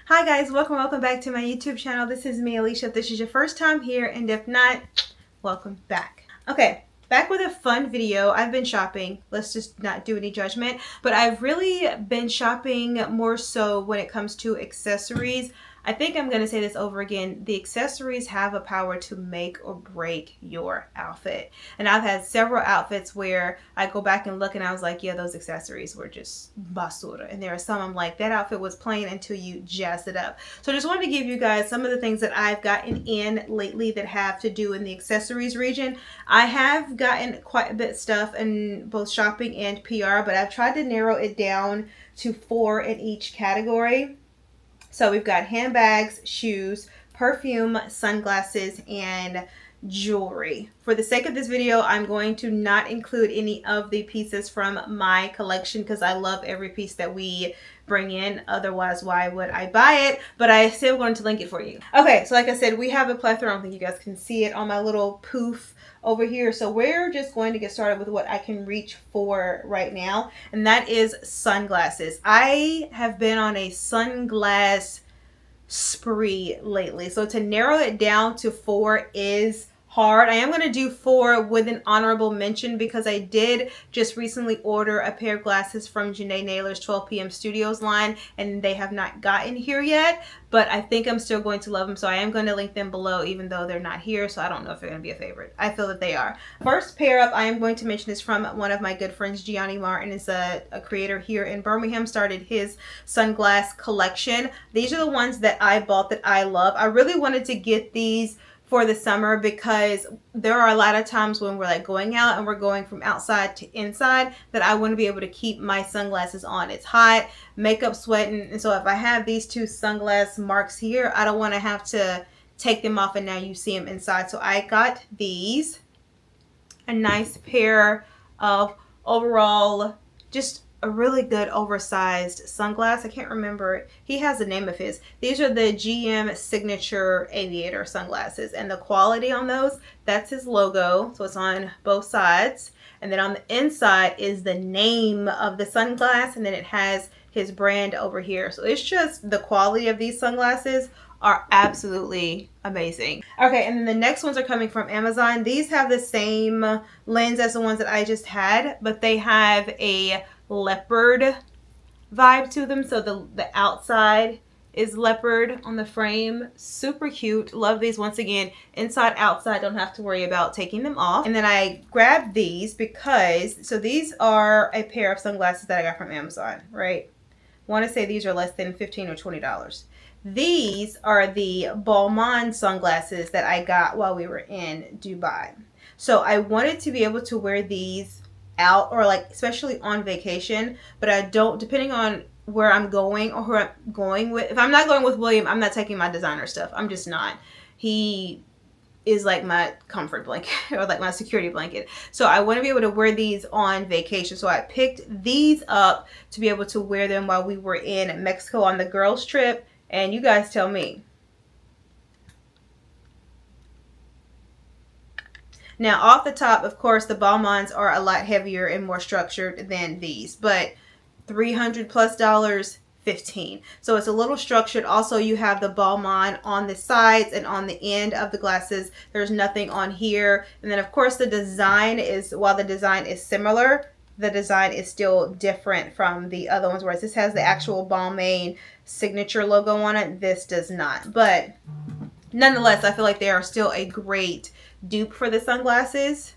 Hi guys, welcome back to my YouTube channel. This is me, Alicia. If this is your first time here, and if not, welcome back. Okay, back with a fun video. I've been shopping. Let's just not do any judgment, but I've really been shopping more so when it comes to accessories. I think I'm going to say this over again. The accessories have a power to make or break your outfit. And I've had several outfits where I go back and look and I was like, yeah, those accessories were just basura. And there are some I'm like, that outfit was plain until you jazz it up. So I just wanted to give you guys some of the things that I've gotten in lately that have to do in the accessories region. I have gotten quite a bit of stuff in both shopping and PR, but I've tried to narrow it down to 4 in each category. So we've got handbags, shoes, perfume, sunglasses, and jewelry. For the sake of this video, I'm going to not include any of the pieces from my collection because I love every piece that we bring in. Otherwise, why would I buy it? But I still going to link it for you. Okay, so like I said, we have a plethora. I don't think you guys can see it on my little poof over here. So we're just going to get started with what I can reach for right now, and that is sunglasses. I have been on a sunglass spree lately, so to narrow it down to 4 is hard. I am going to do 4 with an honorable mention because I did just recently order a pair of glasses from Janae Naylor's 12 p.m. Studios line, and they have not gotten here yet, but I think I'm still going to love them, so I am going to link them below even though they're not here, so I don't know if they're going to be a favorite. I feel that they are. First pair up I am going to mention is from one of my good friends, Gianni Martin. Is a creator here in Birmingham, started his sunglass collection. These are the ones that I bought that I love. I really wanted to get these for the summer because there are a lot of times when we're like going out and we're going from outside to inside that I want to be able to keep my sunglasses on. It's hot, makeup sweating, and so if I have these 2 sunglass marks here, I don't want to have to take them off and now you see them inside. So I got these, a nice pair of overall, just a really good oversized sunglass. I can't remember. He has the name of his. These are the GM Signature Aviator sunglasses, and the quality on those, that's his logo. So it's on both sides. And then on the inside is the name of the sunglass, and then it has his brand over here. So it's just the quality of these sunglasses are absolutely amazing. Okay, and then the next ones are coming from Amazon. These have the same lens as the ones that I just had, but they have a leopard vibe to them. So the outside is leopard on the frame. Super cute. Love these. Once again, inside, outside, don't have to worry about taking them off. And then I grabbed these because, so these are a pair of sunglasses that I got from Amazon, right? I want to say these are less than $15 or $20. These are the Balmain sunglasses that I got while we were in Dubai. So I wanted to be able to wear these out, or like especially on vacation, but I don't, depending on where I'm going or who I'm going with. If I'm not going with William, I'm not taking my designer stuff. I'm just not. He is like my comfort blanket or like my security blanket. So I want to be able to wear these on vacation. So I picked these up to be able to wear them while we were in Mexico on the girls trip. And you guys tell me. Now, off the top, of course, the Balmains are a lot heavier and more structured than these, but $300 plus, $15. So it's a little structured. Also, you have the Balmain on the sides and on the end of the glasses. There's nothing on here. And then, of course, the design is, while the design is similar, the design is still different from the other ones, whereas this has the actual Balmain signature logo on it. This does not. But nonetheless, I feel like they are still a great dupe for the sunglasses.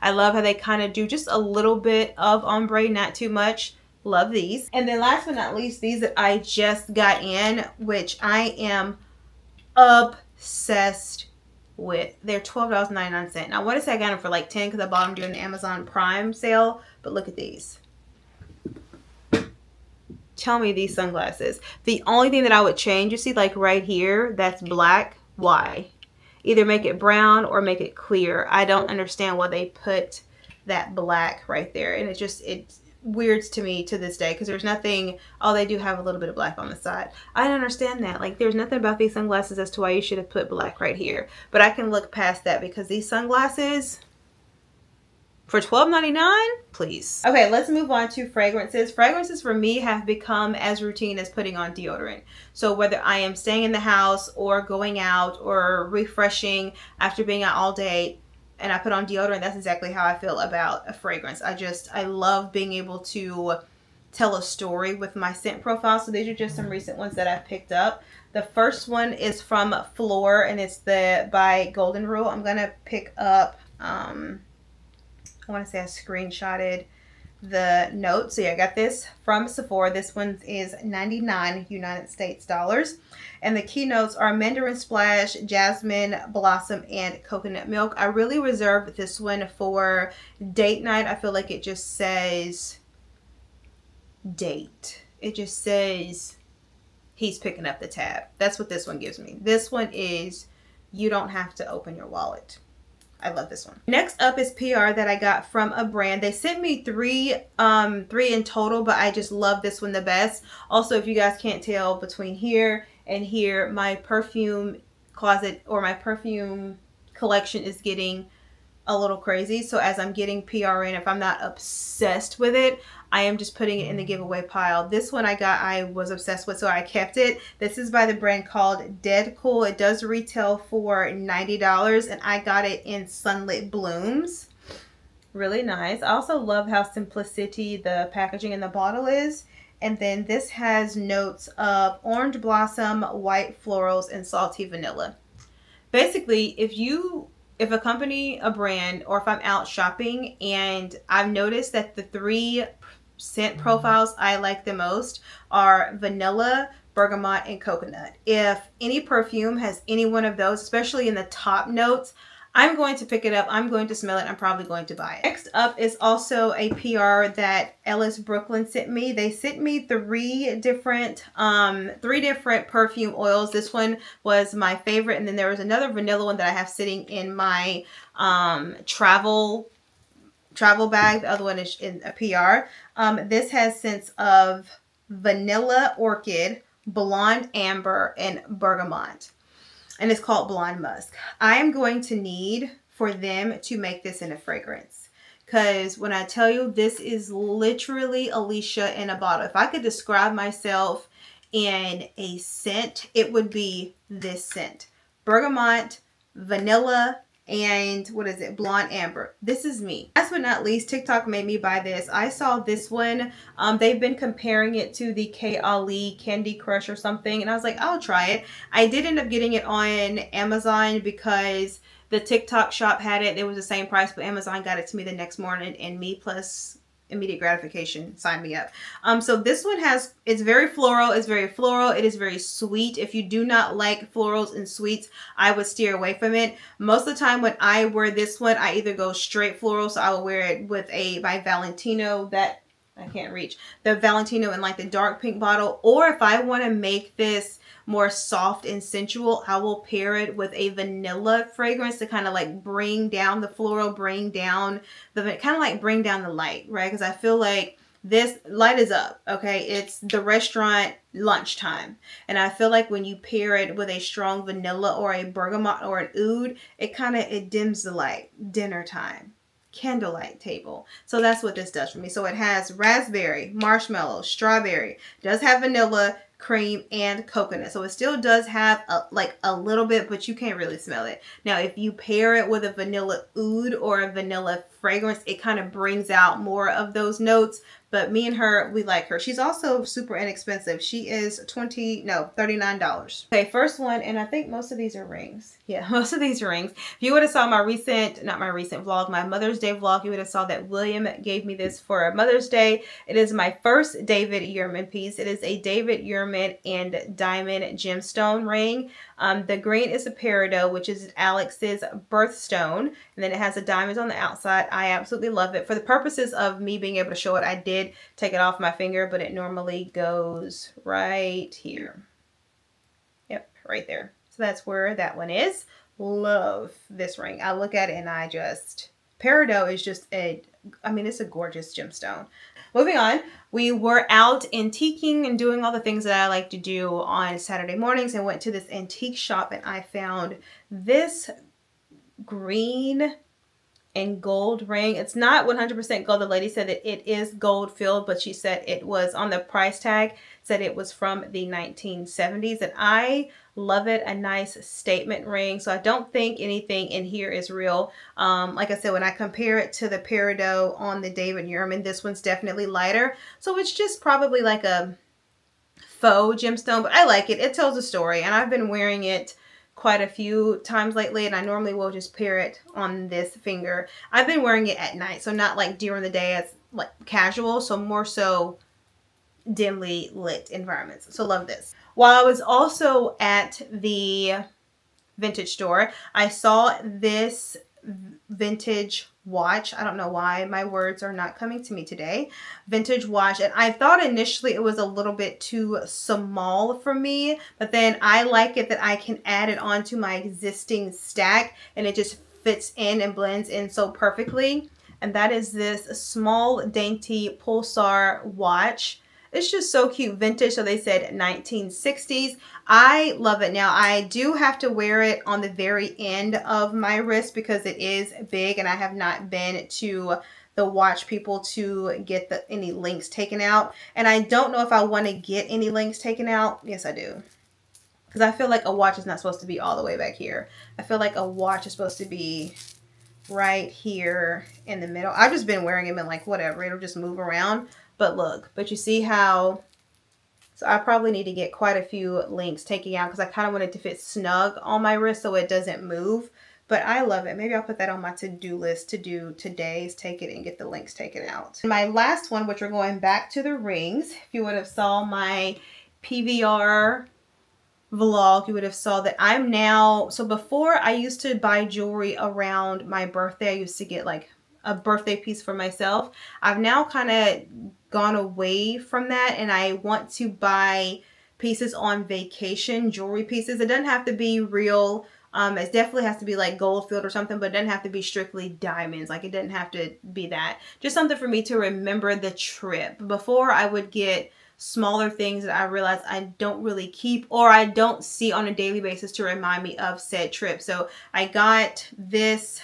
I love how they kind of do just a little bit of ombre, not too much. Love these. And then last but not least, these that I just got in, which I am obsessed with. They're $12.99. I want to say I got them for like $10 because I bought them during the Amazon Prime sale, but look at these. Tell me these sunglasses. The only thing that I would change, you see like right here, that's black. Why? Either make it brown or make it clear. I don't understand why they put that black right there. And it weirds to me to this day because there's nothing, oh, they do have a little bit of black on the side. I don't understand that. Like, there's nothing about these sunglasses as to why you should have put black right here. But I can look past that because these sunglasses, For $12.99, please. Okay, let's move on to fragrances. Fragrances for me have become as routine as putting on deodorant. So whether I am staying in the house or going out or refreshing after being out all day and I put on deodorant, that's exactly how I feel about a fragrance. I love being able to tell a story with my scent profile. So these are just some recent ones that I've picked up. The first one is from Floor, and it's by Golden Rule. I'm gonna pick up I want to say I screenshotted the notes. So yeah, I got this from Sephora. This one is 99 United States dollars. And the keynotes are Mandarin Splash, Jasmine Blossom, and Coconut Milk. I really reserved this one for date night. I feel like it just says date. It just says he's picking up the tab. That's what this one gives me. This one is you don't have to open your wallet. I love this one. Next up is PR that I got from a brand. They sent me three in total, but I just love this one the best. Also, if you guys can't tell, between here and here, my perfume closet or my perfume collection is getting a little crazy. So as I'm getting PR in, if I'm not obsessed with it, I am just putting it in the giveaway pile. This one I was obsessed with, so I kept it. This is by the brand called Dead Cool. It does retail for $90, and I got it in Sunlit Blooms. Really nice. I also love how simplicity the packaging in the bottle is. And then this has notes of orange blossom, white florals, and salty vanilla. Basically, if a company, a brand, or if I'm out shopping and I've noticed that the 3 scent profiles I like the most are vanilla, bergamot, and coconut. If any perfume has any one of those, especially in the top notes, I'm going to pick it up. I'm going to smell it. I'm probably going to buy it. Next up is also a PR that Ellis Brooklyn sent me. They sent me 3 different perfume oils. This one was my favorite, and then there was another vanilla one that I have sitting in my travel bag. The other one is in a PR. This has scents of vanilla orchid, blonde amber, and bergamot. And it's called Blonde Musk. I am going to need for them to make this in a fragrance. Because when I tell you, this is literally Alicia in a bottle. If I could describe myself in a scent, it would be this scent. Bergamot, vanilla, and what is it? Blonde amber. This is me. Last but not least, TikTok made me buy this. I saw this one. They've been comparing it to the K. Ali Candy Crush or something, and I was like, I'll try it. I did end up getting it on Amazon because the TikTok shop had it. It was the same price, but Amazon got it to me the next morning, and me plus immediate gratification signed me up. So this one it's very floral. It's very floral. It is very sweet. If you do not like florals and sweets, I would steer away from it. Most of the time when I wear this one, I either go straight floral, so I will wear it with by Valentino that I can't reach, the Valentino in like the dark pink bottle, or if I want to make this more soft and sensual, I will pair it with a vanilla fragrance to kind of like bring down the floral, bring down the light, right? Because I feel like this light is up, okay? It's the restaurant lunchtime. And I feel like when you pair it with a strong vanilla or a bergamot or an oud, it dims the light. Dinner time. Candlelight table. So that's what this does for me. So it has raspberry, marshmallow, strawberry. It does have vanilla, cream, and coconut. So it still does have a little bit, but you can't really smell it. Now, if you pair it with a vanilla oud or a vanilla fragrance, it kind of brings out more of those notes. But me and her, we like her. She's also super inexpensive. She is $39. Okay, first one, and I think most of these are rings. Yeah, most of these are rings. If you would have saw my Mother's Day vlog, you would have saw that William gave me this for Mother's Day. It is my first David Yurman piece. It is a David Yurman and diamond gemstone ring. The green is a peridot, which is Alex's birthstone, and then it has the diamonds on the outside. I absolutely love it. For the purposes of me being able to show it, I did take it off my finger, but it normally goes right here. Yep, right there. So that's where that one is. Love this ring. I look at it and peridot is just it's a gorgeous gemstone. Moving on, we were out antiquing and doing all the things that I like to do on Saturday mornings, and went to this antique shop, and I found this green and gold ring. It's not 100% gold. The lady said that it is gold filled, but she said it was on the price tag, said it was from the 1970s. And I love it. A nice statement ring. So I don't think anything in here is real. Like I said, when I compare it to the peridot on the David Yurman, this one's definitely lighter. So it's just probably like a faux gemstone, but I like it. It tells a story, and I've been wearing it quite a few times lately, and I normally will just pair it on this finger. I've been wearing it at night, so not like during the day as like casual, so more so dimly lit environments. So love this. While I was also at the vintage store, I saw this vintage watch. I don't know why my words are not coming to me today. Vintage watch. And I thought initially it was a little bit too small for me, but then I like it that I can add it onto my existing stack and it just fits in and blends in so perfectly. And that is this small dainty pulsar watch. It's just so cute. Vintage. So they said 1960s. I love it. Now I do have to wear it on the very end of my wrist because it is big and I have not been to the watch people to get any links taken out. And I don't know if I want to get any links taken out. Yes, I do. Because I feel like a watch is not supposed to be all the way back here. I feel like a watch is supposed to be right here in the middle. I've just been wearing them and like whatever. It'll just move around. But look, but you see how, so I probably need to get quite a few links taken out because I kind of want it to fit snug on my wrist so it doesn't move. But I love it. Maybe I'll put that on my to-do list to do today is take it and get the links taken out. And my last one, which we're going back to the rings. If you would have saw my PVR vlog, you would have saw that I'm now, so before I used to buy jewelry around my birthday. I used to get like a birthday piece for myself. I've now kind of gone away from that and I want to buy pieces on vacation, jewelry pieces. It doesn't have to be real. It definitely has to be like gold filled or something, but it doesn't have to be strictly diamonds. Like it doesn't have to be that. Just something for me to remember the trip. Before I would get smaller things that I realize I don't really keep or I don't see on a daily basis to remind me of said trip. So I got this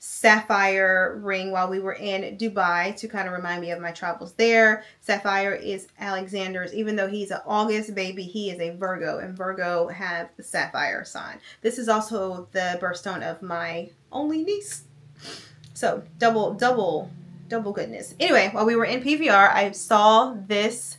sapphire ring while we were in Dubai to kind of remind me of my travels there. Sapphire is Alexander's. Even though he's an August baby, he is a Virgo, and Virgo have the sapphire sign. This is also the birthstone of my only niece. So double goodness. Anyway, while we were in PVR, I saw this.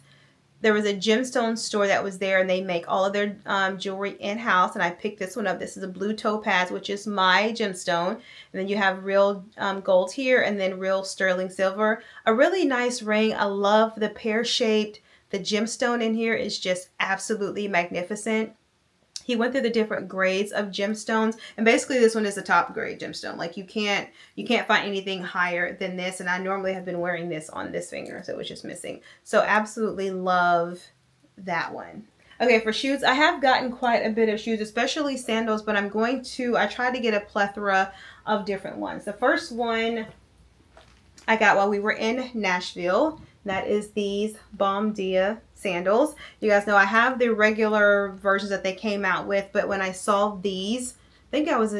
There was a gemstone store that was there and they make all of their jewelry in-house, and I picked this one up. This is a blue topaz, which is my gemstone. And then you have real gold here and then real sterling silver. A really nice ring. I love the pear-shaped. The gemstone in here is just absolutely magnificent. He went through the different grades of gemstones, and basically this one is the top grade gemstone. Like you can't find anything higher than this, and I normally have been wearing this on this finger, so it was just missing. So absolutely love that one. Okay, for shoes, I have gotten quite a bit of shoes, especially sandals, but I tried to get a plethora of different ones. The first one I got while we were in Nashville. That is these Bomdia sandals. You guys know I have the regular versions that they came out with, but when I saw these, I think I was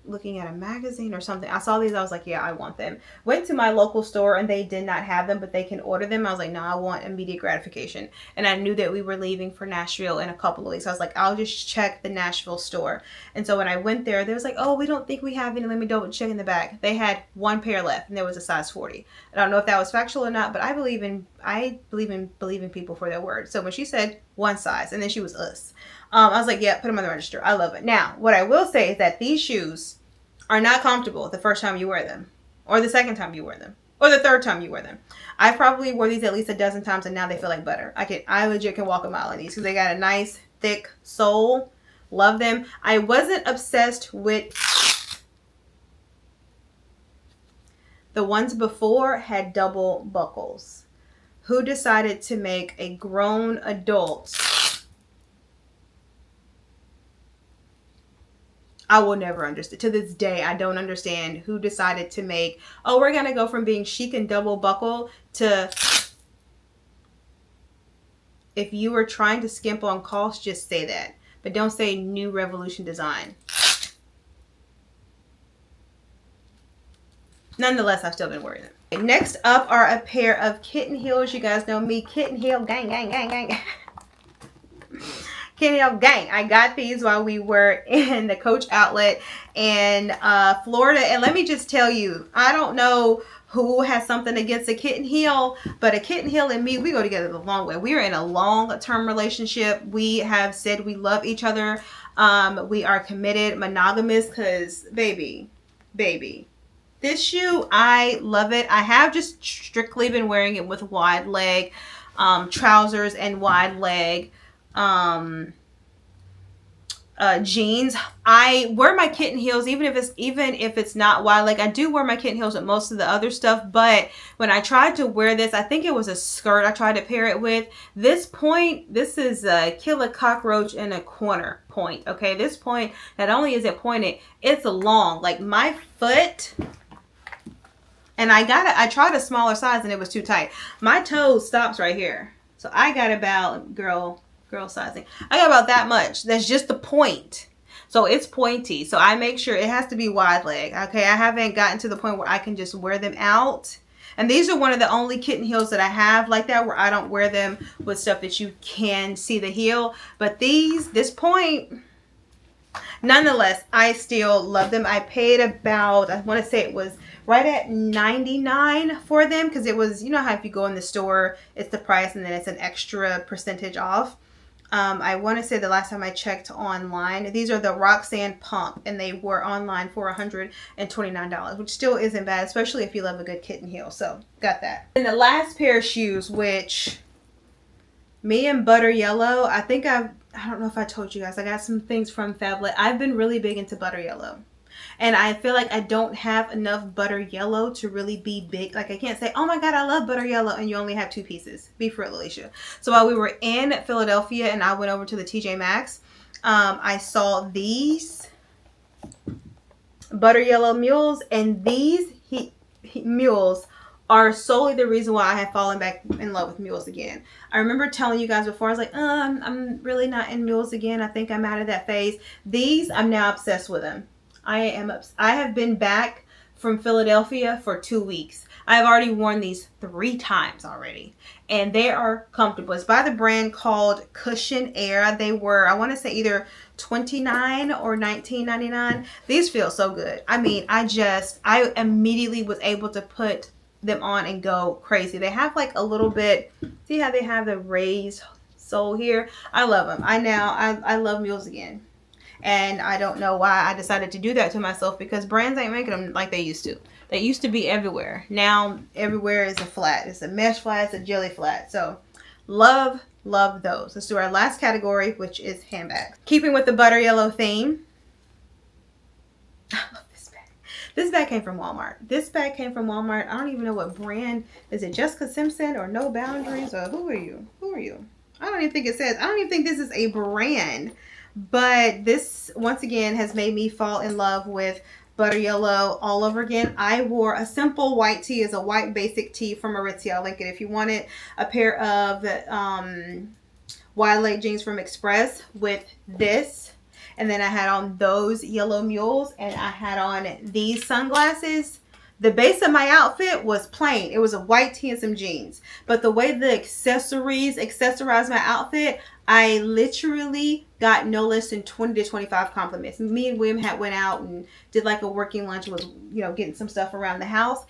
looking at a magazine or something. I saw these, I was like, yeah, I want them. Went to my local store and they did not have them, but they can order them. I was like, no, I want immediate gratification. And I knew that we were leaving for Nashville in a couple of weeks. So I was like, I'll just check the Nashville store. And so when I went there, they was like, oh, we don't think we have any. Let me double check in the back. They had one pair left and there was a size 40. I don't know if that was factual or not, but I believe in people for their word. So when she said one size and then she was us, I was like, yeah, put them on the register. I love it. Now, what I will say is that these shoes are not comfortable the first time you wear them, or the second time you wear them, or the third time you wear them. I probably wore these at least a dozen times, and now they feel like butter. I legit can walk a mile in these because they got a nice thick sole. Love them. I wasn't obsessed with the ones before had double buckles. Who decided to make a grown adult? I will never understand. To this day, I don't understand who decided to make, oh, we're going to go from being chic and double buckle to, if you were trying to skimp on cost, just say that. But don't say new revolution design. Nonetheless, I've still been wearing them. Okay, next up are a pair of kitten heels. You guys know me, kitten heel gang, gang, gang, gang. Kitten heel gang. I got these while we were in the Coach outlet in Florida. And let me just tell you, I don't know who has something against a kitten heel, but a kitten heel and me, we go together the long way. We are in a long-term relationship. We have said we love each other. We are committed, monogamous, because baby, this shoe, I love it. I have just strictly been wearing it with wide leg trousers and wide leg jeans. I wear my kitten heels even if it's not wide leg. I do wear my kitten heels with most of the other stuff, but when I tried to wear this, I think it was a skirt I tried to pair it with. This is a kill a cockroach in a corner point. Okay, this point, not only is it pointed, it's long. Like my foot, and I tried a smaller size and it was too tight. My toe stops right here. So I got about, girl sizing, I got about that much. That's just the point. So it's pointy. So I make sure it has to be wide leg. Okay, I haven't gotten to the point where I can just wear them out. And these are one of the only kitten heels that I have like that, where I don't wear them with stuff that you can see the heel. But this point, nonetheless, I still love them. I paid about, I want to say it was right at $99 for them, because it was, you know how if you go in the store, it's the price and then it's an extra percentage off. I want to say the last time I checked online, these are the Roxanne Pump, and they were online for $129, which still isn't bad, especially if you love a good kitten heel. So got that. And the last pair of shoes, which me and Butter Yellow, I don't know if I told you guys, I got some things from Fablet. I've been really big into Butter Yellow. And I feel like I don't have enough Butter Yellow to really be big. Like I can't say, oh my God, I love Butter Yellow, and you only have 2 pieces. Be for real, Alicia. So while we were in Philadelphia and I went over to the TJ Maxx, I saw these Butter Yellow mules, and these mules are solely the reason why I have fallen back in love with mules again. I remember telling you guys before, I was like, I'm really not in mules again. I think I'm out of that phase. These, I'm now obsessed with them. I have been back from Philadelphia for 2 weeks. I have already worn these 3 times already, and they are comfortable. It's by the brand called Cushion Air. They were, I want to say, either $29 or $19.99. These feel so good. I mean, I immediately was able to put them on and go crazy. They have like a little bit, see how they have the raised sole here? I love them. I love mules again. And I don't know why I decided to do that to myself, because brands ain't making them like they used to. They used to be everywhere. Now everywhere is a flat. It's a mesh flat. It's a jelly flat. So love those. Let's do our last category, which is handbags. Keeping with the Butter Yellow theme. I love this bag. This bag came from Walmart. I don't even know what brand. Is it Jessica Simpson or No Boundaries, or who are you? I don't even think it says. I don't even think this is a brand. But this, once again, has made me fall in love with Butter Yellow all over again. I wore a simple white tee, is a white basic tee from Aritzia. I'll link it if you want it. A pair of wide leg jeans from Express with this. And then I had on those yellow mules, and I had on these sunglasses. The base of my outfit was plain. It was a white tee and some jeans. But the way the accessorized my outfit, I literally got no less than 20 to 25 compliments. Me and William went out and did like a working lunch, was, getting some stuff around the house.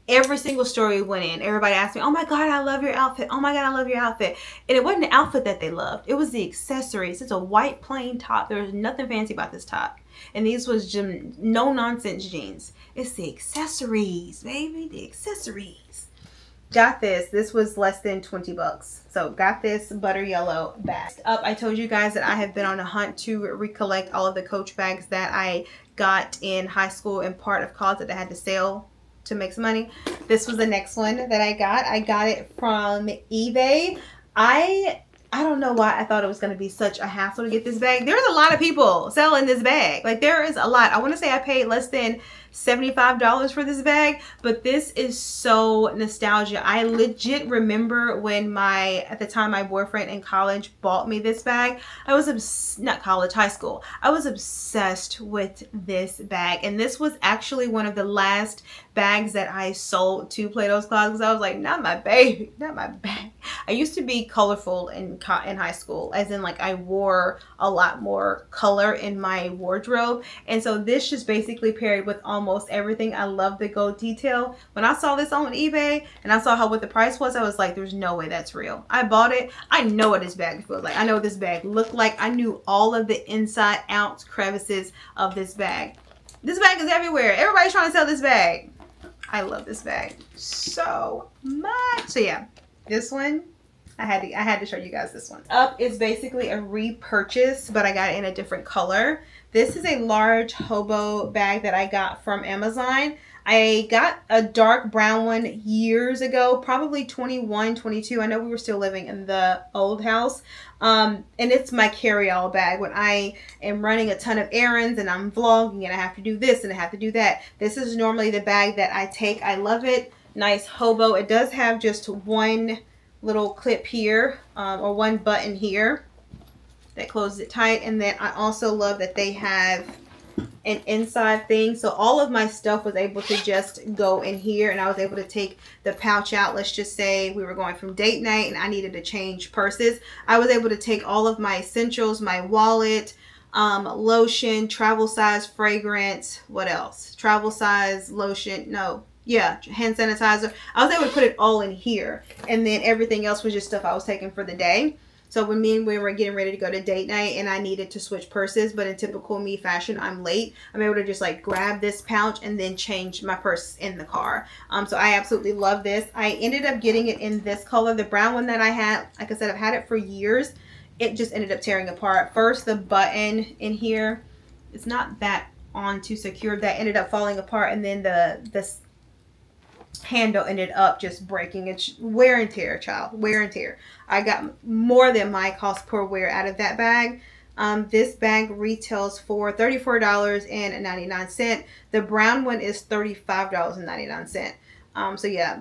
Every single story we went in, everybody asked me, oh my God, I love your outfit. Oh my God, I love your outfit. And it wasn't the outfit that they loved. It was the accessories. It's a white plain top. There was nothing fancy about this top. And these was just no nonsense jeans. It's the accessories, baby. The accessories. Got this. This was less than $20. So got this Butter Yellow bag. Up, I told you guys that I have been on a hunt to recollect all of the Coach bags that I got in high school and part of college that I had to sell to make some money. This was the next one that I got. I got it from eBay. I I don't know why I thought it was going to be such a hassle to get this bag. There's a lot of people selling this bag. Like, there is a lot. I want to say I paid less than $75 for this bag, but this is so nostalgia. I legit remember when at the time my boyfriend in college bought me this bag. I was not college, high school. I was obsessed with this bag, and this was actually one of the last bags that I sold to Plato's Closet, because I was like, not my baby, not my bag. I used to be colorful in high school, as in like I wore a lot more color in my wardrobe, and so this just basically paired with almost everything. I love the gold detail. When I saw this on eBay and I saw what the price was, I was like, there's no way that's real. I bought it. I know what this bag feels like. I know what this bag looked like. I knew all of the inside out crevices of this bag. This bag is everywhere. Everybody's trying to sell this bag. I love this bag so much. So yeah, this one, I had to show you guys this one. Up is basically a repurchase, but I got it in a different color. This is a large Hobo bag that I got from Amazon. I got a dark brown one years ago, probably 21, 22. I know we were still living in the old house. And it's my carry-all bag when I am running a ton of errands and I'm vlogging and I have to do this and I have to do that. This is normally the bag that I take. I love it. Nice Hobo. It does have just one little clip here, or one button here that closes it tight. And then I also love that they have an inside thing, so all of my stuff was able to just go in here, and I was able to take the pouch out. Let's just say we were going from date night and I needed to change purses. I was able to take all of my essentials, my wallet, lotion, travel size fragrance, what else? Travel size lotion, no. Yeah, hand sanitizer. I was able to put it all in here, and then everything else was just stuff I was taking for the day. So when we were getting ready to go to date night and I needed to switch purses, but in typical me fashion, I'm late, I'm able to just like grab this pouch and then change my purse in the car. So I absolutely love this. I ended up getting it in this color. The brown one that I had, like I said, I've had it for years. It just ended up tearing apart. First, the button in here, it's not that on too secure. That ended up falling apart, and then the handle ended up just breaking. It's wear and tear, child. Wear and tear. I got more than my cost per wear out of that bag. This bag retails for $34.99. The brown one is $35.99. So yeah,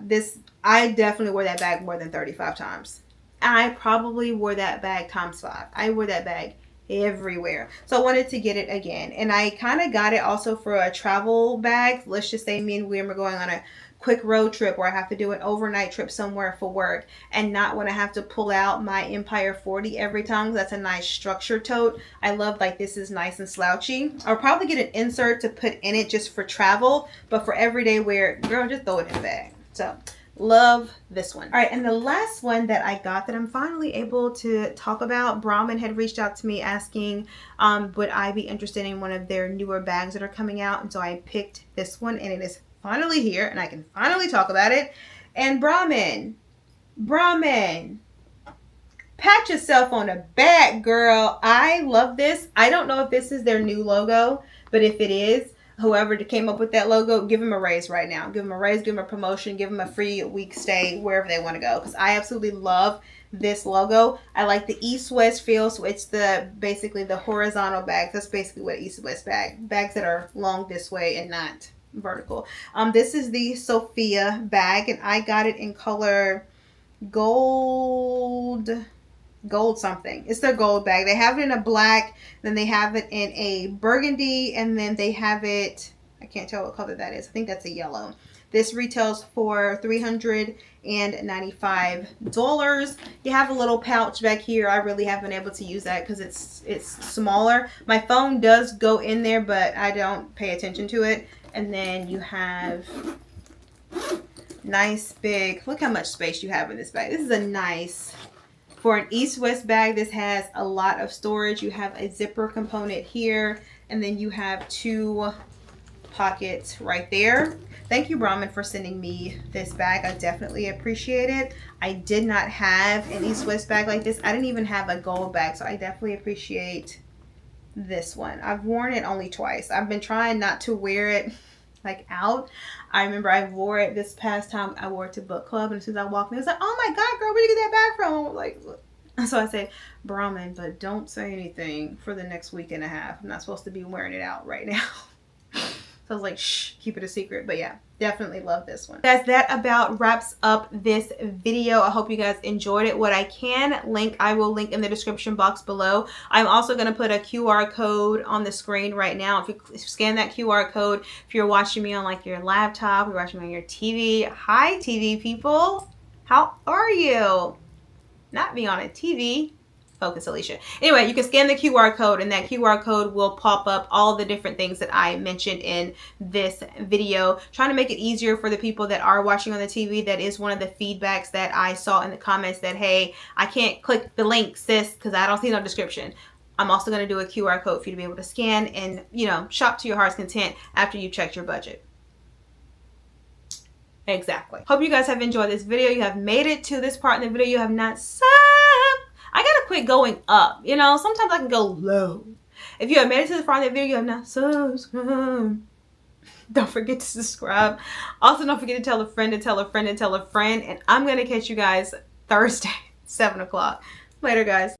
I definitely wore that bag more than 35 times. I probably wore that bag times 5. I wore that bag everywhere. So I wanted to get it again. And I kind of got it also for a travel bag. Let's just say me and William are going on a quick road trip where I have to do an overnight trip somewhere for work, and not when I have to pull out my Empire 40 every time. That's a nice structure tote. I love, like, this is nice and slouchy. I'll probably get an insert to put in it just for travel, but for everyday wear, girl, just throw it in the bag. So love this one. All right, and the last one that I got that I'm finally able to talk about, Brahmin had reached out to me asking would I be interested in one of their newer bags that are coming out, and so I picked this one, and it is finally here and I can finally talk about it. And Brahmin, pat yourself on the back, girl. I love this. I don't know if this is their new logo, but if it is, whoever came up with that logo, give them a raise right now. Give them a raise, give them a promotion, give them a free week stay wherever they want to go, because I absolutely love this logo. I like the east-west feel, so it's basically the horizontal bags. That's basically what east-west bags that are long this way and not vertical. This is the Sophia bag, and I got it in color gold something. It's their gold bag. They have it in a black, then they have it in a burgundy, and then they have it, I can't tell what color that is. I think that's a yellow. This retails for $395. You have a little pouch back here. I really haven't been able to use that because it's smaller. My phone does go in there, but I don't pay attention to it. And then you have nice big, look how much space you have in this bag. This is a nice, for an east-west bag, this has a lot of storage. You have a zipper component here, and then you have 2 pockets right there. Thank you, Brahmin, for sending me this bag. I definitely appreciate it. I did not have an east-west bag like this. I didn't even have a gold bag, so I definitely appreciate this one. I've worn it only twice. I've been trying not to wear it like out. I remember I wore it this past time. I wore it to book club, and as soon as I walked in, it was like, oh my god, girl, where did you get that bag from? I was like, So I say Brahmin, but don't say anything for the next week and a half. I'm not supposed to be wearing it out right now. So I was like, shh, keep it a secret. But yeah, definitely love this one. Guys, that about wraps up this video. I hope you guys enjoyed it. What I can link, I will link in the description box below. I'm also going to put a QR code on the screen right now. If you scan that QR code, if you're watching me on like your laptop, you're watching me on your TV. Hi, TV people. How are you? Not me on a TV. Focus, Alicia. Anyway, you can scan the QR code and that QR code will pop up all the different things that I mentioned in this video. Trying to make it easier for the people that are watching on the TV. That is one of the feedbacks that I saw in the comments that, hey, I can't click the link, sis, because I don't see no description. I'm also going to do a QR code for you to be able to scan and, you know, shop to your heart's content after you've checked your budget. Exactly. Hope you guys have enjoyed this video. You have made it to this part in the video. You have not subbed. I gotta quit going up. You know, sometimes I can go low. If you have made it to this part in the video, you have not subscribed. Don't forget to subscribe. Also, don't forget to tell a friend to tell a friend to tell a friend. And I'm gonna catch you guys Thursday, 7 o'clock. Later, guys.